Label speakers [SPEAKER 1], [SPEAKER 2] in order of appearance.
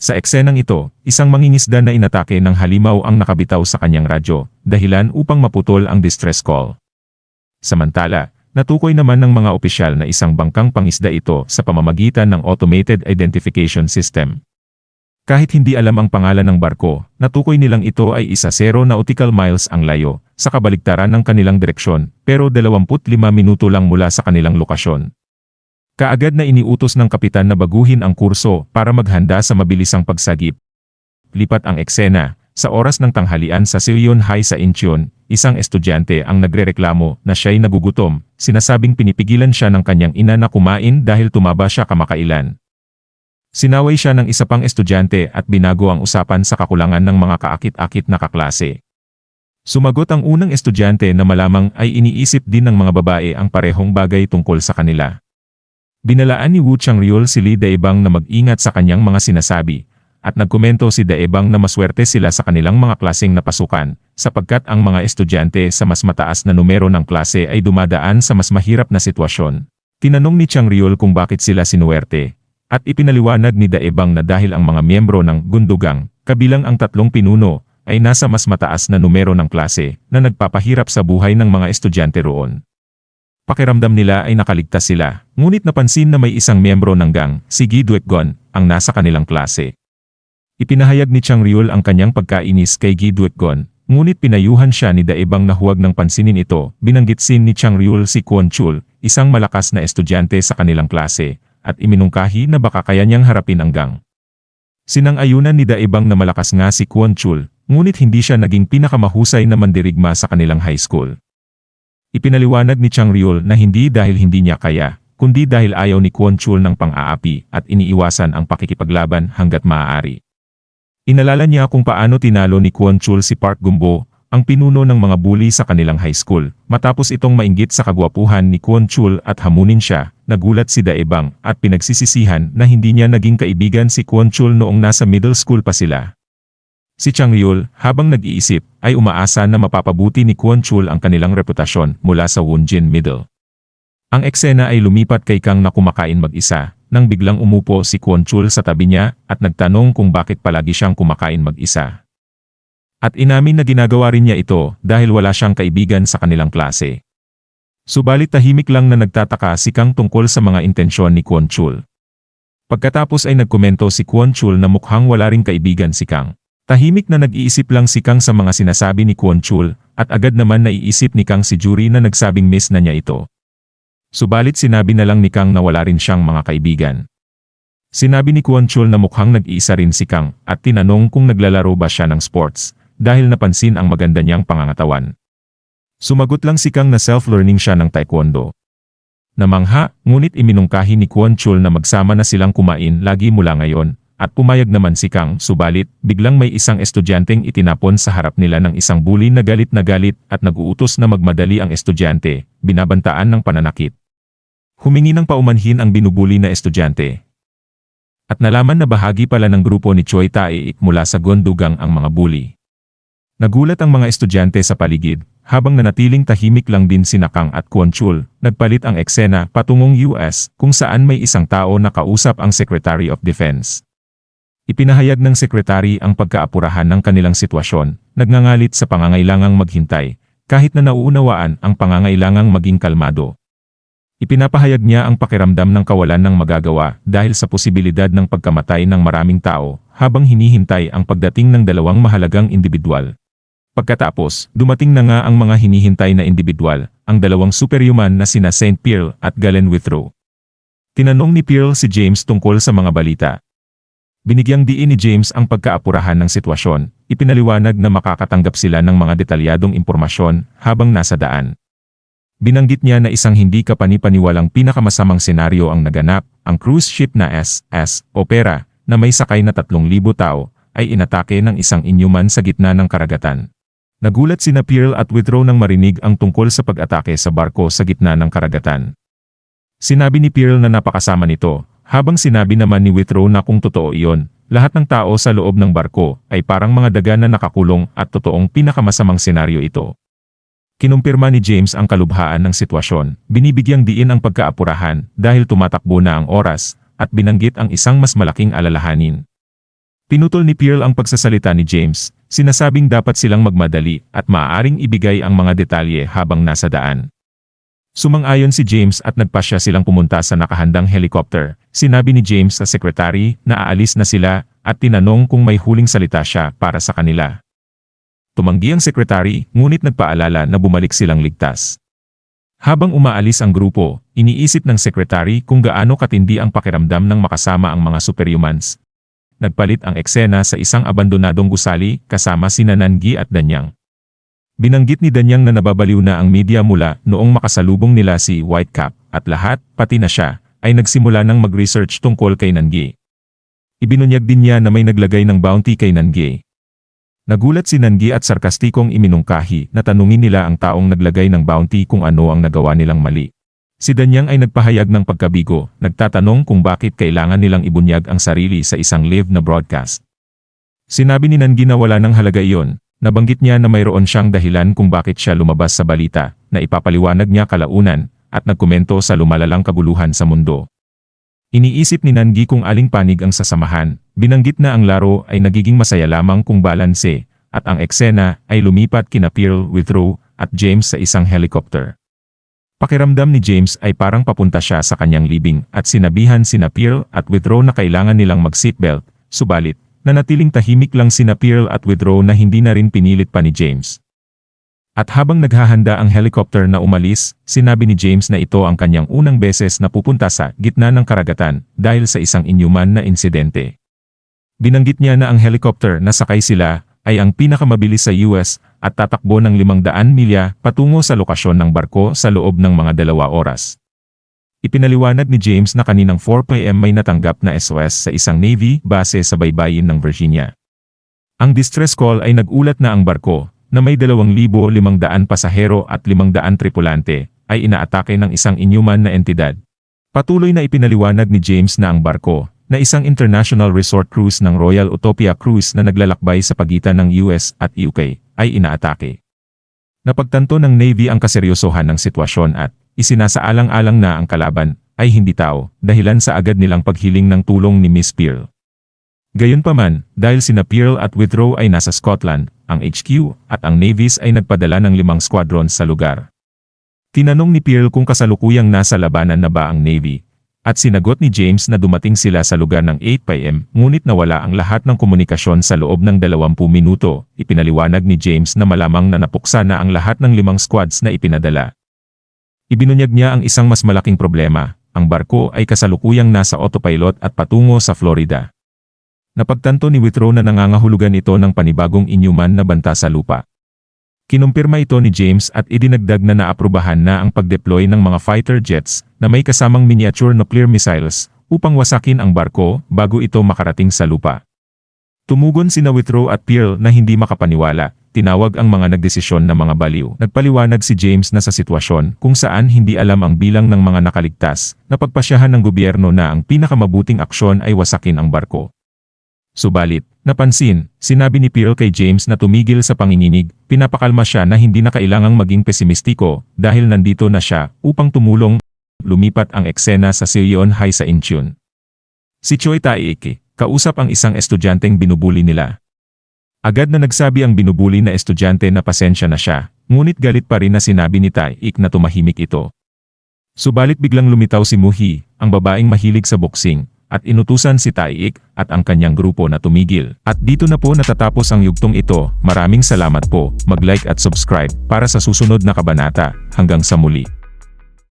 [SPEAKER 1] Sa eksenang ito, isang mangingisda na inatake ng halimaw ang nakabitaw sa kanyang radyo, dahilan upang maputol ang distress call. Samantala, natukoy naman ng mga opisyal na isang bangkang pangisda ito sa pamamagitan ng Automated Identification System. Kahit hindi alam ang pangalan ng barko, natukoy nilang ito ay 10 nautical miles ang layo, sa kabaligtaran ng kanilang direksyon, pero 25 minuto lang mula sa kanilang lokasyon. Kaagad na iniutos ng kapitan na baguhin ang kurso para maghanda sa mabilisang pagsagip. Lipat ang eksena, sa oras ng tanghalian sa Sewyon High sa Incheon, isang estudyante ang nagrereklamo na siya'y nagugutom, sinasabing pinipigilan siya ng kanyang ina na kumain dahil tumaba siya kamakailan. Sinaway siya ng isa pang estudyante at binago ang usapan sa kakulangan ng mga kaakit-akit na kaklase. Sumagot ang unang estudyante na malamang ay iniisip din ng mga babae ang parehong bagay tungkol sa kanila. Binalaan ni Woo Chang-ryul si Lee Dae-bang na mag-ingat sa kanyang mga sinasabi, at nagkomento si Dae-bang na maswerte sila sa kanilang mga klaseng napasukan, sapagkat ang mga estudyante sa mas mataas na numero ng klase ay dumadaan sa mas mahirap na sitwasyon. Tinanong ni Chang-ryul kung bakit sila sinuwerte, at ipinaliwanag ni Dae-bang na dahil ang mga miyembro ng Gundugang, kabilang ang 3 pinuno, ay nasa mas mataas na numero ng klase na nagpapahirap sa buhay ng mga estudyante roon. Pakiramdam nila ay nakaligtas sila, ngunit napansin na may isang miyembro ng gang, si Gi Duek-gon, ang nasa kanilang klase. Ipinahayag ni Chang-ryul ang kanyang pagkainis kay Gi Duek-gon, ngunit pinayuhan siya ni Dae-bang na huwag nang pansinin ito. Binanggit sin ni Chang-ryul si Kwon-chul, isang malakas na estudyante sa kanilang klase, at iminungkahi na baka kaya niyang harapin ang gang. Sinang-ayunan ni Dae-bang na malakas nga si Kwon-chul, ngunit hindi siya naging pinakamahusay na mandirigma sa kanilang high school. Ipinaliwanag ni Chang-ryul na hindi dahil hindi niya kaya, kundi dahil ayaw ni Kwon-chul ng pang-aapi at iniiwasan ang pakikipaglaban hanggat maaari. Inalala niya kung paano tinalo ni Kwon-chul si Park Gumbo, ang pinuno ng mga bully sa kanilang high school, matapos itong mainggit sa kagwapuhan ni Kwon-chul at hamunin siya. Nagulat si Dae-bang at pinagsisisihan na hindi niya naging kaibigan si Kwon-chul noong nasa middle school pa sila. Si Chang-ryul, habang nag-iisip, ay umaasa na mapapabuti ni Kwon-chul ang kanilang reputasyon mula sa Woongjin Middle. Ang eksena ay lumipat kay Kang na kumakain mag-isa, nang biglang umupo si Kwon-chul sa tabi niya at nagtanong kung bakit palagi siyang kumakain mag-isa. At inamin na ginagawa rin niya ito dahil wala siyang kaibigan sa kanilang klase. Subalit tahimik lang na nagtataka si Kang tungkol sa mga intensyon ni Kwon-chul. Pagkatapos ay nagkomento si Kwon-chul na mukhang wala ring kaibigan si Kang. Tahimik na nag-iisip lang si Kang sa mga sinasabi ni Kwon-chul, at agad naman naiisip ni Kang si Juri na nagsabing miss na niya ito. Subalit sinabi na lang ni Kang na wala rin siyang mga kaibigan. Sinabi ni Kwon-chul na mukhang nag-iisa rin si Kang at tinanong kung naglalaro ba siya ng sports, dahil napansin ang maganda niyang pangangatawan. Sumagot lang si Kang na self-learning siya ng taekwondo. Namangha, ngunit iminungkahi ni Kwon-chul na magsama na silang kumain lagi mula ngayon, at pumayag naman si Kang. Subalit, biglang may isang estudyanteng itinapon sa harap nila ng isang bully na galit at nag-uutos na magmadali ang estudyante, binabantaan ng pananakit. Humingi ng paumanhin ang binubuli na estudyante. At nalaman na bahagi pala ng grupo ni Choi Tae-ik mula sa Gundugang ang mga bully. Nagulat ang mga estudyante sa paligid, habang nanatiling tahimik lang din sina Kang at Kwon-chul. Nagpalit ang eksena patungong US, kung saan may isang tao na kausap ang Secretary of Defense. Ipinahayag ng sekretary ang pagkaapurahan ng kanilang sitwasyon, nagngangalit sa pangangailangang maghintay, kahit na nauunawaan ang pangangailangang maging kalmado. Ipinapahayag niya ang pakiramdam ng kawalan ng magagawa dahil sa posibilidad ng pagkamatay ng maraming tao, habang hinihintay ang pagdating ng 2 mahalagang individual. Pagkatapos, dumating na nga ang mga hinihintay na individual, ang 2 superhuman na sina St. Pearl at Galen Withrow. Tinanong ni Pearl si James tungkol sa mga balita. Binigyang diin ni James ang pagkaapurahan ng sitwasyon, ipinaliwanag na makakatanggap sila ng mga detalyadong impormasyon habang nasa daan. Binanggit niya na isang hindi kapani-paniwalang pinakamasamang senaryo ang naganap, ang cruise ship na SS Opera, na may sakay na 3,000 tao, ay inatake ng isang inyuman sa gitna ng karagatan. Nagulat sina Pearl at Withrow nang marinig ang tungkol sa pag-atake sa barko sa gitna ng karagatan. Sinabi ni Pearl na napakasama nito, habang sinabi naman ni Withrow na kung totoo iyon, lahat ng tao sa loob ng barko ay parang mga daga na nakakulong at totoong pinakamasamang senaryo ito. Kinumpirma ni James ang kalubhaan ng sitwasyon, binibigyang diin ang pagkaapurahan dahil tumatakbo na ang oras, at binanggit ang isang mas malaking alalahanin. Pinutol ni Pearl ang pagsasalita ni James, sinasabing dapat silang magmadali at maaaring ibigay ang mga detalye habang nasa daan. Sumang-ayon si James at nagpasya silang pumunta sa nakahandang helicopter. Sinabi ni James sa sekretary na aalis na sila at tinanong kung may huling salita siya para sa kanila. Tumanggi ang sekretary, ngunit nagpaalala na bumalik silang ligtas. Habang umaalis ang grupo, iniisip ng sekretary kung gaano katindi ang pakiramdam ng makasama ang mga superhumans. Nagpalit ang eksena sa isang abandonadong gusali kasama sina Nangi at Danyang. Binanggit ni Danyang na nababaliw na ang media mula noong makasalubong nila si Whitecap at lahat, pati na siya, ay nagsimula ng mag-research tungkol kay Nangi. Ibinunyag din niya na may naglagay ng bounty kay Nangi. Nagulat si Nangi at sarkastikong iminungkahi na tanungin nila ang taong naglagay ng bounty kung ano ang nagawa nilang mali. Si Danyang ay nagpahayag ng pagkabigo, nagtatanong kung bakit kailangan nilang ibunyag ang sarili sa isang live na broadcast. Sinabi ni Nangi na wala ng halaga iyon, nabanggit niya na mayroon siyang dahilan kung bakit siya lumabas sa balita, na ipapaliwanag niya kalaunan, at nagkomento sa lumalalang kaguluhan sa mundo. Iniisip ni Nangi kung aling panig ang sasamahan, binanggit na ang laro ay nagiging masaya lamang kung balanse, at ang eksena ay lumipat kina Pearl, Withrow, at James sa isang helicopter. Pakiramdam ni James ay parang papunta siya sa kanyang libing at sinabihan sina Pearl at Withrow na kailangan nilang mag-seatbelt, subalit, nanatiling tahimik lang sina Pearl at Withrow na hindi na rin pinilit pa ni James. At habang naghahanda ang helicopter na umalis, sinabi ni James na ito ang kanyang unang beses na pupunta sa gitna ng karagatan dahil sa isang inyuman na insidente. Binanggit niya na ang helicopter na sakay sila ay ang pinakamabilis sa US at tatakbo ng 500 milya patungo sa lokasyon ng barko sa loob ng mga 2 oras. Ipinaliwanag ni James na kaninang 4 p.m. may natanggap na SOS sa isang Navy base sa baybayin ng Virginia. Ang distress call ay nag-ulat na ang barko, na may 2,500 pasahero at 500 tripulante, ay inaatake ng isang inyuman na entidad. Patuloy na ipinaliwanag ni James na ang barko, na isang international resort cruise ng Royal Utopia Cruise na naglalakbay sa pagitan ng US at UK, ay inaatake. Napagtanto ng Navy ang kaseryosohan ng sitwasyon at isinasaalang-alang na ang kalaban ay hindi tao, dahilan sa agad nilang paghiling ng tulong ni Miss Pearl. Gayunpaman, dahil sina Pearl at Withrow ay nasa Scotland, ang HQ at ang Navies ay nagpadala ng 5 squadrons sa lugar. Tinanong ni Pearl kung kasalukuyang nasa labanan na ba ang Navy, at sinagot ni James na dumating sila sa lugar ng 8 p.m. ngunit nawala ang lahat ng komunikasyon sa loob ng 20 minuto. Ipinaliwanag ni James na malamang na napuksa na ang lahat ng 5 squads na ipinadala. Ibinunyag niya ang isang mas malaking problema, ang barko ay kasalukuyang nasa autopilot at patungo sa Florida. Napagtanto ni Withrow na nangangahulugan ito ng panibagong inyuman na banta sa lupa. Kinumpirma ito ni James at idinagdag na naaprubahan na ang pag-deploy ng mga fighter jets na may kasamang miniature nuclear missiles upang wasakin ang barko bago ito makarating sa lupa. Tumugon sina Withrow at Pearl na hindi makapaniwala, tinawag ang mga nagdesisyon na mga baliw. Nagpaliwanag si James na sa sitwasyon kung saan hindi alam ang bilang ng mga nakaligtas, na pagpasyahan ng gobyerno na ang pinakamabuting aksyon ay wasakin ang barko. Subalit, napansin, sinabi ni Pearl kay James na tumigil sa panginginig, pinapakalma siya na hindi na kailangang maging pesimistiko dahil nandito na siya upang tumulong. Lumipat ang eksena sa Seoyeon High sa Incheon. Si Choi Tae-ik, kausap ang isang estudyanteng binubuli nila. Agad na nagsabi ang binubuli na estudyante na pasensya na siya, ngunit galit pa rin na sinabi ni Tae-ik na tumahimik ito. Subalit biglang lumitaw si Muhi, ang babaeng mahilig sa boxing, at inutusan si Tae-ik at ang kanyang grupo na tumigil. At dito na po natatapos ang yugtong ito. Maraming salamat po, mag-like at subscribe para sa susunod na kabanata. Hanggang sa muli.